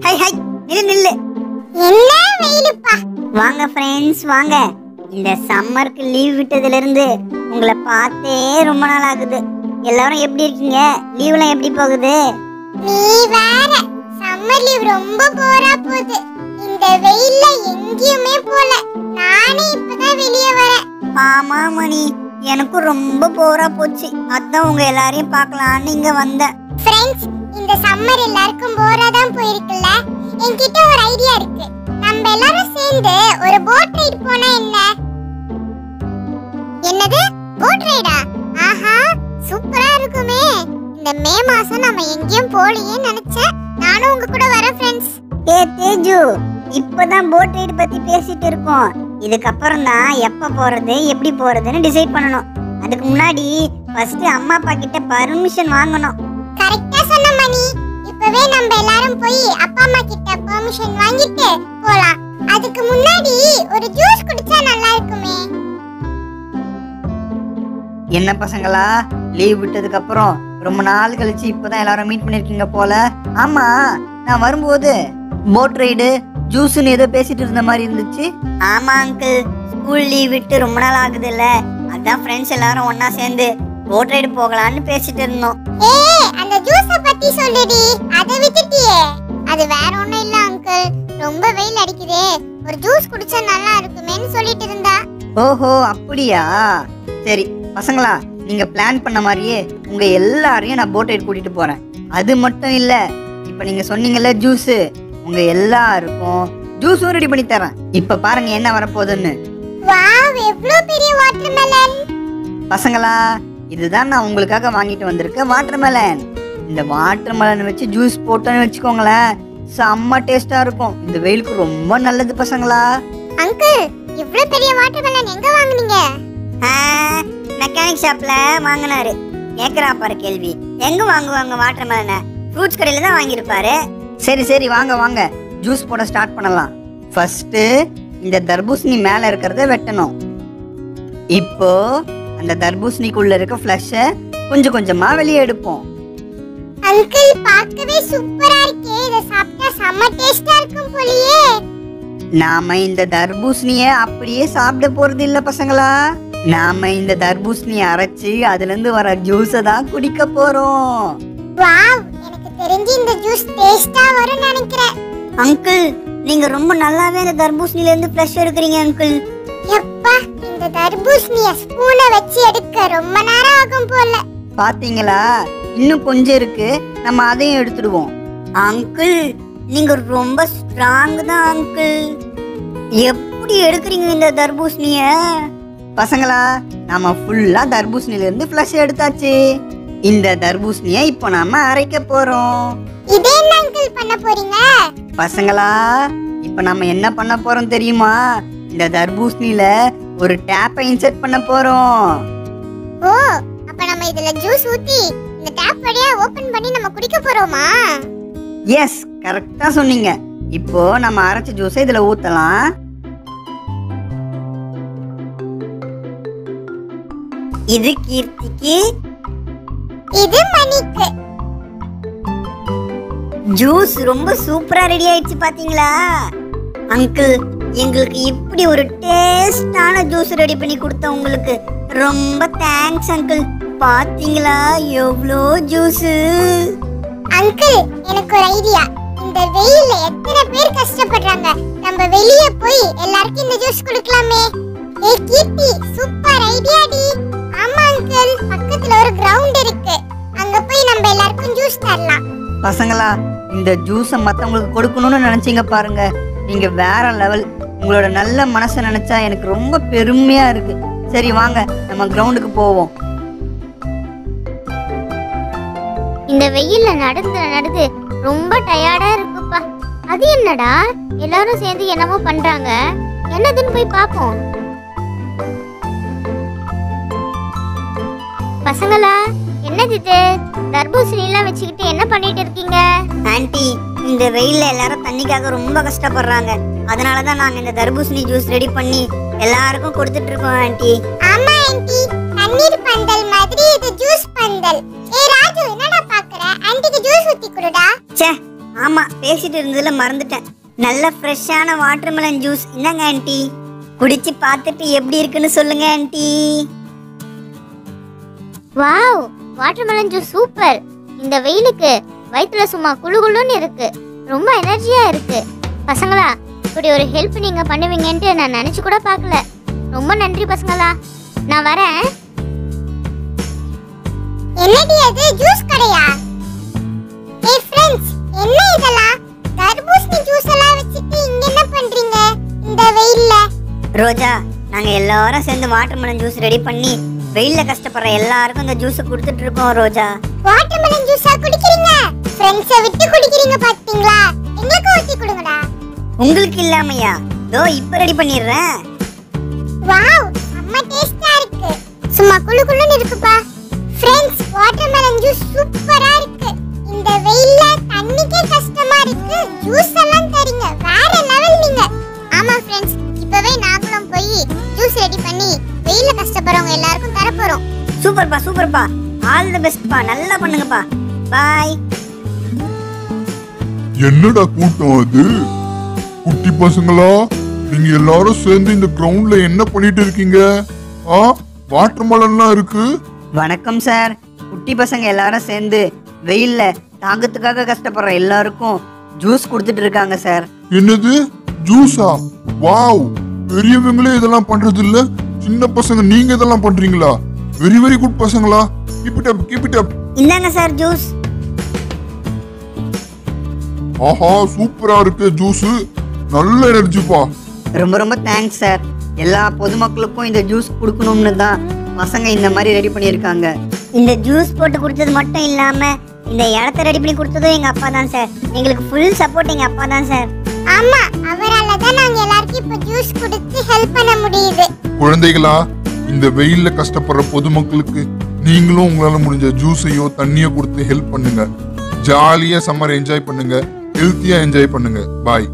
High high நில்லு நில்லு. என்ன வெயிலுப்பா. வாங்க ஃப்ரெண்ட்ஸ் வாங்க. இந்த சம்மருக்கு லீவ் விட்டதுல இருந்து உங்களை பார்த்தே ரொம்ப நாள் ஆகுது. எல்லாரும் எப்படி இருக்கீங்க? லீவ்லாம் எப்படி போகுது? நீ வேற சம்மர் லீவ் ரொம்ப போரா போகுது. இந்த வெயில்ல எங்கேயுமே போல. நானே இப்பதான் வெளியே வரேன். ஆமா மணி, எனக்கும் ரொம்ப போரா போச்சு. அதான் உங்க எல்லாரையும் பார்க்கலான்னு இங்க வந்தேன். ஃப்ரெண்ட்ஸ், இந்த சம்மர் எல்லாருக்கும் போரா தான் போயிருக்குல்ல. என்கிட்ட ஒரு ஐடியா இருக்கு. நம்ம எல்லாரும் சேர்ந்து ஒரு போட் ரைட் போனா என்ன? என்னது போட் ரைடா? ஆஹா, சூப்பரா இருக்குமே. இந்த மே மாசம் நம்ம எங்கேயும் போலையே நினைச்சேன். நானும் உங்க கூட வரேன் ஃப்ரெண்ட்ஸ். ஏ தேஜு, இப்பதான் போட் ரைடு பத்தி பேசிட்டு இருக்கோம். இதுக்கப்புறம் தான் எப்ப போறது எப்படி போறதுன்னு டிசைட் பண்ணணும். அதுக்கு முன்னாடி ஃபர்ஸ்ட் அம்மா அப்பா கிட்ட பர்மிஷன் வாங்கணும். கரெக்ட்டா சொன்ன மணி. இப்பவே நம்ம எல்லாரும் போய் அப்பா அம்மா கிட்ட பெர்மிஷன் வாங்கிட்டு போலாம். அதுக்கு முன்னாடி ஒரு ஜூஸ் குடிச்சா நல்லா இருக்குமே. என்ன பசங்களா, லீவ் விட்டதுக்கு அப்புறம் ரொம்ப நாள் கழிச்சு இப்பதான் எல்லாரும் மீட் பண்ணிருக்கீங்க போல. ஆமா, நான் வரும்போது போட் ரைடு ஜூஸ்னு ஏதோ பேசிட்டு இருந்த மாதிரி இருந்துச்சு. ஆமா அங்கிள், ஸ்கூல் லீவ் விட்டு ரொம்ப நாள் ஆகுதுல்ல, அதான் ஃப்ரெண்ட்ஸ் எல்லாரும் ஒண்ணா சேர்ந்து போட் ரைடு போகலான்னு பேசிட்டு இருந்தோம். ஏய், அந்த ஜூஸ பத்தி சொல்லுடி. அத விட்டுட்டியே. அது வேற ஒண்ணும் இல்ல அங்கிள். ரொம்ப வெயில் அடிக்குதே, ஒரு ஜூஸ் குடிச்சா நல்லா இருக்குமேன்னு சொல்லிட்டு இருந்தா. ஓஹோ அப்படியா? சரி பசங்களா, நீங்க பிளான் பண்ண மாதிரியே உங்க எல்லாரையும் நான் போட் ரைடு கூட்டிட்டு போறேன். அது மட்டும் இல்ல, இப்ப நீங்க சொன்னீங்கல்ல ஜூஸ், உங்க எல்லாருக்கும் ஜூஸும் ரெடி பண்ணி தரேன். இப்ப பாருங்க என்ன வரப்போகுதுன்னு. வாவ், எவ்வளவு பெரிய வாட்டர்மெலன். பசங்களா, இதுதான் நான் உங்களுக்காக வாங்கிட்டு வந்திருக்கேன் வாட்டர்மெலன். இந்த வாட்டர்மெலன் வச்சு ஜூஸ் போட்டோன்னு வச்சுக்கோங்களேன், செம்ம டேஸ்டா இருக்கும். இந்த வெயிலுக்கு ரொம்ப நல்லது பசங்களா. அங்கிள், இவ்வளவு பெரிய வாட்டர்மெலன் எங்க வாங்குனீங்க? மெக்கானிக் ஷாப்ல வாங்கினாரு. கேக்குறா பாரு கேள்வி. எங்க வாங்குவாங்க வாட்டர் மெலனை? ஃப்ரூட்ஸ் கடையில தான் வாங்கியிருப்பாரு. சரி சரி, வாங்க வாங்க ஜூஸ் போட ஸ்டார்ட் பண்ணலாம். ஃபர்ஸ்ட் இந்த தர்பூசணி மேல இருக்கிறத வெட்டணும். இப்போ அந்த தர்பூசணிக்குள்ள இருக்க ஃப்ளஷை கொஞ்சம் கொஞ்சமா வெளியே எடுப்போம். அங்கிள், பார்க்கவே சூப்பரா இருக்கே. இத சாப்பிட்டா செம்ம டேஸ்டா இருக்கும் போலயே. நாம இந்த தர்பூசணிய அப்படியே சாப்பிட போறது இல்ல பசங்களா. நாம இந்த தர்பூசணியை அரைச்சு அதுல இருந்து வர ஜூஸை தான் குடிக்க போறோம். வாவ், எனக்கு தெரிஞ்சு இந்த ஜூஸ் டேஸ்டா வரும்னு நினைக்கிறேன். அங்கிள், நீங்க ரொம்ப நல்லாவே இந்த தர்பூசணில இருந்து ஃப்ளஷ் எடுக்கிறீங்க அங்கிள். எப்பா, இந்த தர்பூசணிய ஸ்பூனை வச்சு எடுக்க ரொம்ப நேரம் ஆகும் போல. பாத்தீங்களா, இன்னும் கொஞ்சம் இருக்கு, நம்ம அதையும் எடுத்துடுவோம். அங்கிள், நீங்க ரொம்ப ஸ்ட்ராங் தான் அங்கிள். எப்படி எடுக்கிறீங்க இந்த தர்பூசணிய? பசங்களா, நாம ஃபுல்லா தர்பூசணில இருந்து ஃப்ளஷ் எடுத்தாச்சு. இந்த தர்பூசணியை இப்போ நாம அரைக்க போறோம். இதே என்ன அங்கிள் பண்ண போறீங்க? பசங்களா, இப்போ நாம என்ன பண்ண போறோம் தெரியுமா? இந்த தர்பூசணில ஒரு டேப்பை இன்சர்ட் பண்ண போறோம். ஓ, அப்ப நம்ம இதுல ஜூஸ் ஊத்தி இந்த டேப் வழியா ஓபன் பண்ணி நம்ம குடிக்க போறோமா? எஸ், கரெக்டா சொன்னீங்க. இப்போ நம்ம அரைச்ச ஜூஸை இதுல ஊத்தலாம். இது கீர்த்திக்கு, இது மணிக்கு. ஜூஸ் ரொம்ப சூப்பரா ரெடி ஆயிடுச்சு பாத்தீங்களா? அங்கிள், எங்களுக்கு இப்படி ஒரு டேஸ்டான ஜூஸ் ரெடி பண்ணி கொடுத்த உங்களுக்கு ரொம்ப தேங்க்ஸ் அங்கிள். பாத்தீங்களா எவ்வளோ ஜூஸ். அங்கிள், எனக்கு ஒரு ஐடியா. இந்த வெயில்ல எத்தனை பேர் கஷ்டப்படுறாங்க. நம்ம வெளியே போய் எல்லாருக்கும் இந்த ஜூஸ் குடுக்கலாமே. ஏய் கீர்த்தி, சூப்பர் ஐடியா டி. ஆமா அங்கிள், பக்கத்துல ஒரு கிரவுண்ட் இருக்கு. அங்க போய் நம்ம எல்லாருக்கும் ஜூஸ் தரலாம். பசங்களா, இந்த ஜூஸை மத்தவங்களுக்கு கொடுக்கணும்னு நினைச்சீங்க பாருங்க, நீங்க வேற லெவல். உங்களோட நல்ல மனசை நினைச்சா எனக்கு ரொம்ப பெருமையா இருக்கு. சரி வாங்க, நம்ம கிரவுண்டுக்கு போவோம். இந்த வெயில்ல நடந்து ரொம்ப டயர்டா இருக்குப்பா. அது என்னடா, எல்லாரும் சேர்ந்து என்னமோ பண்றாங்க. என்னதுன்னு போய் பாப்போம். பசங்களா, என்னது இது? தர்பூசணி எல்லாம் வச்சுக்கிட்டு என்ன பண்ணிட்டு இருக்கீங்க? ஆன்ட்டி, இந்த வெயில்ல எல்லாரும் தண்ணிக்காக ரொம்ப கஷ்டப்படுறாங்க. அதனாலதான் நாங்க இந்த தர்பூசணி ஜூஸ் ரெடி பண்ணி எல்லாருக்கும் கொடுத்துட்டு இருக்கோம் ஆன்ட்டி. ஆமா ஆன்ட்டி, தண்ணீர் பந்தல் மாதிரி இது ஜூஸ் பந்தல். ஏய் ராஜு, என்னடா பாக்குற? ஆன்ட்டிக்கு ஜூஸ் ஊத்தி குடுடா. ச்சே, ஆமா, பேசிட்டு இருந்ததுல மறந்துட்டேன். நல்ல ஃப்ரெஷ்ஷான வாட்டர்மெலன் ஜூஸ் என்னங்க ஆன்ட்டி? குடிச்சு பார்த்துட்டு எப்படி இருக்குன்னு சொல்லுங்க anti. Wow, watermelon juice super. இந்த வெயிலுக்கு வயிற்றுல சும்மா குளுகுளுன்னு இருக்கு, ரொம்ப எனர்ஜியா இருக்கு. பசங்களா, இப்படி ஒரு ஹெல்ப் நீங்க பண்ணுவீங்கன்ட்டு நான் நினைச்சு கூட பார்க்கல. ரொம்ப நன்றி பசங்களா, நான் வரேன். என்னடி அது ஜூஸ் கடையா? ஏய் ஃப்ரெண்ட்ஸ், என்ன இதெல்லாம்? தர்பூசணி ஜூஸ் எல்லாம் வச்சிட்டு இங்க என்ன பண்றீங்க இந்த வெயில்ல? ரோஜா, நாங்க எல்லாரும் சேர்ந்து வாட்டர்மெலன் ஜூஸ் ரெடி பண்ணி வெயில்ல கஷ்டப்படுற எல்லாருக்கும் இந்த ஜூஸ் கொடுத்துட்டு இருக்கோம். ரோஜா, வாட்டர்மெலன் ஜூஸா குடிக்கிறீங்க? ஃப்ரெண்ட்ஸை விட்டு குடிக்கிறீங்க பாத்தீங்களா? எங்களுக்கு ஊத்தி கொடுங்கடா. உங்களுக்கு இல்லாமையா? தோ இப்ப ரெடி பண்ணிடுறேன். வாவ், செம்ம டேஸ்டா இருக்கு. சும்மா குளுகுளுன்னு இருக்குப்பா. ஃப்ரெண்ட்ஸ், வாட்டர்மெலன் ஜூஸ் சூப்பரா இருக்கு. இந்த வெயில்ல தண்ணிக்கே கஷ்டமா இருக்கு, ஜூஸ் எல்லாம் தரீங்க, வேற லெவல் நீங்க. ஆமா ஃப்ரெண்ட்ஸ், இப்பவே நாங்களும் போய் ஜூஸ் ரெடி பண்ணி வெயில்ல கஷ்டப்படுறவங்க எல்லாருக்கும் தர போறோம். சூப்பர்ப்பா சூப்பர்ப்பா, ஆல் தி பெஸ்ட்ப்பா, நல்லா பண்ணுங்கப்பா. பாய். என்னடா கூட்டம் அது? குட்டி பசங்களா, நீங்க எல்லாரும் சேர்ந்து இந்த கிரவுண்ட்ல என்ன பண்ணிட்டு இருக்கீங்க? வாட்டர்மெலன்லாம் இருக்கு. வணக்கம் சார். குட்டி பசங்க எல்லாரும் சேர்ந்து வெயில்ல தாகத்துக்காக கஷ்டப்படுற எல்லாருக்கும் ஜூஸ் கொடுத்துட்டு இருக்காங்க சார். என்னது ஜூஸா? வாவ், பெரியவங்களே இதெல்லாம் பண்றது இல்ல, சின்ன பசங்க நீங்க இதெல்லாம் பண்றீங்களா? வெரி வெரி குட் பசங்களா, keep it up, keep it up. இந்தாங்க சார் ஜூஸ். ஆஹா, சூப்பரா இருக்கு ஜூஸ், நல்ல எனர்ஜிப்பா. ரொம்ப ரொம்ப தேங்க்ஸ் சார். எல்லா பொதுமக்களுக்கும் இந்த ஜூஸ் கொடுக்கணும்னு தான் பசங்க இந்த மாதிரி ரெடி பண்ணியிருக்காங்க. இந்த ஜூஸ் போட்டு கொடுத்தது மட்டும் இல்லாம இந்த இடத்த ரெடி பண்ணி கொடுத்ததும் எங்க அப்பா தான் சார். எங்களுக்கு ஃபுல் சப்போர்ட் எங்க அப்பா தான் சார். ஆமா, அவரால தான் நாங்க எல்லாருக்கும் இப்ப ஜூஸ் கொடுத்து ஹெல்ப் பண்ண முடியுது. குழந்தைகளா, இந்த வெயில்ல கஷ்டப்படுற பொதுமக்களுக்கு நீங்களும் உங்களால முடிஞ்ச ஜூஸையோ தண்ணியோ கொடுத்து ஹெல்ப் பண்ணுங்க. ஜாலியா சம்மர் என்ஜாய் பண்ணுங்க, ஹெல்த்தியா என்ஜாய் பண்ணுங்க. பாய்.